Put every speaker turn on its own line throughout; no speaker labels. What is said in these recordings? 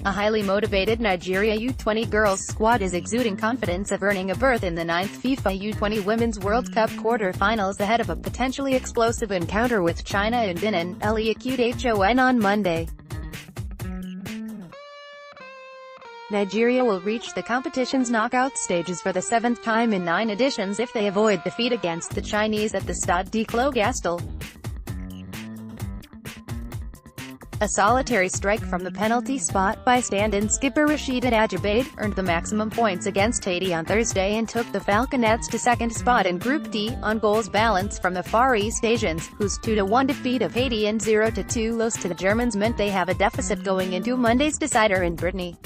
A highly motivated Nigeria U20 girls squad is exuding confidence of earning a berth in the 9th FIFA U20 Women's World Cup quarter-finals ahead of a potentially explosive encounter with China in Dinan, Léhon on Monday. Nigeria will reach the competition's knockout stages for the 7th time in 9 editions if they avoid defeat against the Chinese at the Stade de Clos Gastel. A solitary strike from the penalty spot by stand-in skipper Rasheedat Ajibade earned the maximum points against Hait on Thursday and took the Falconets to second spot in Group D, on goals balance from the Far East Asians, whose 2-1 defeat of Haiti and 0-2 loss to the Germans meant they have a deficit going into Monday's decider in Brittany.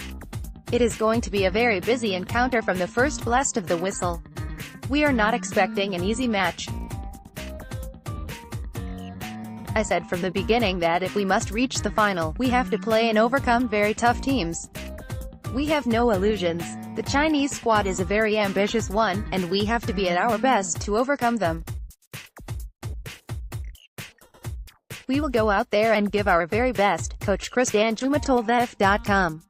It is going to be a very busy encounter from the first blast of the whistle. We are not expecting an easy match. I said from the beginning that if we must reach the final, we have to play and overcome very tough teams. We have no illusions. The Chinese squad is a very ambitious one, and we have to be at our best to overcome them. We will go out there and give our very best, Coach Chris Danjuma told TheF.com.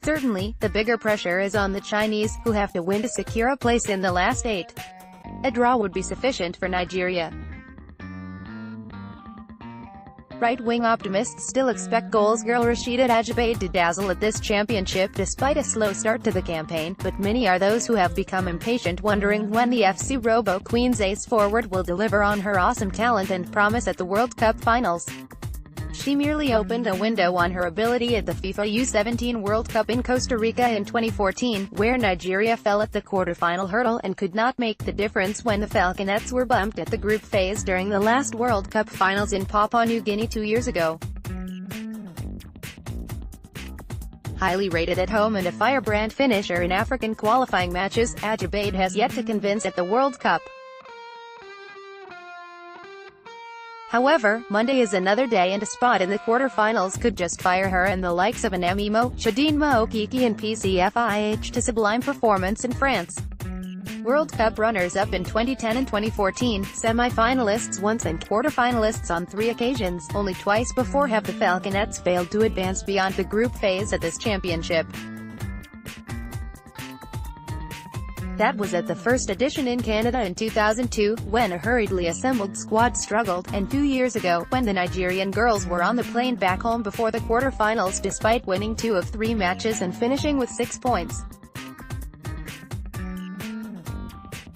Certainly, the bigger pressure is on the Chinese, who have to win to secure a place in the last 8. A draw would be sufficient for Nigeria. Right-wing optimists still expect goals girl Rasheedat Ajibade to dazzle at this championship despite a slow start to the campaign, but many are those who have become impatient, wondering when the FC Robo Queen's ace forward will deliver on her awesome talent and promise at the World Cup finals. She merely opened a window on her ability at the FIFA U17 World Cup in Costa Rica in 2014, where Nigeria fell at the quarter-final hurdle and could not make the difference when the Falconets were bumped at the group phase during the last World Cup finals in Papua New Guinea 2 years ago. Highly rated at home and a firebrand finisher in African qualifying matches, Ajibade has yet to convince at the World Cup. However, Monday is another day and a spot in the quarter-finals could just fire her and the likes of an Emimo, Shadeen Moukiki and PCFIH to sublime performance in France. World Cup runners-up in 2010 and 2014, semi-finalists once and quarter-finalists on 3 occasions, only twice before have the Falconets failed to advance beyond the group phase at this championship. That was at the first edition in Canada in 2002, when a hurriedly assembled squad struggled, and 2 years ago, when the Nigerian girls were on the plane back home before the quarter-finals despite winning 2 of 3 matches and finishing with 6 points.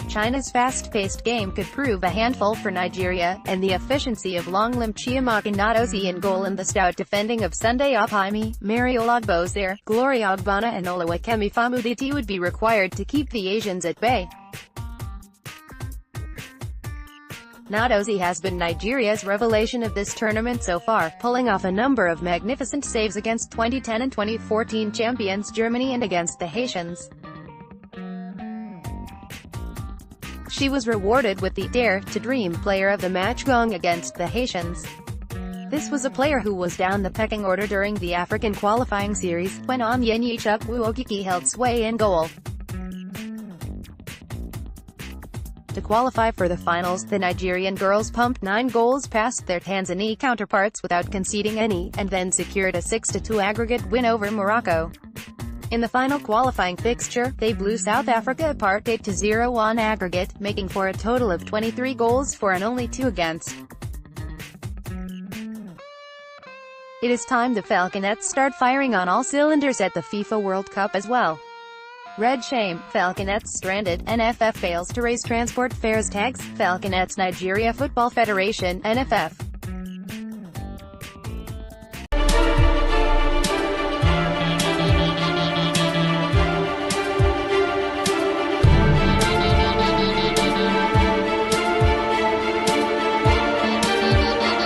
China's fast-paced game could prove a handful for Nigeria, and the efficiency of long-limb Chiamaka Nadozie in goal and the stout defending of Sunday Opimi, Mary Olagbozere, Gloria Ogbonna and Oluwakemi Famuditi would be required to keep the Asians at bay. Nadozie has been Nigeria's revelation of this tournament so far, pulling off a number of magnificent saves against 2010 and 2014 champions Germany and against the Haitians. She was rewarded with the Dare to Dream Player of the Match gong against the Haitians. This was a player who was down the pecking order during the African qualifying series, when Onyenyichukwu Okiki held sway in goal. To qualify for the finals, the Nigerian girls pumped 9 goals past their Tanzania counterparts without conceding any, and then secured a 6-2 aggregate win over Morocco. In the final qualifying fixture, they blew South Africa apart 8-0 on aggregate, making for a total of 23 goals for an only 2 against. It is time the Falconets start firing on all cylinders at the FIFA World Cup as well. Red shame, Falconets stranded, NFF fails to raise transport fares tags, Falconets Nigeria Football Federation, NFF.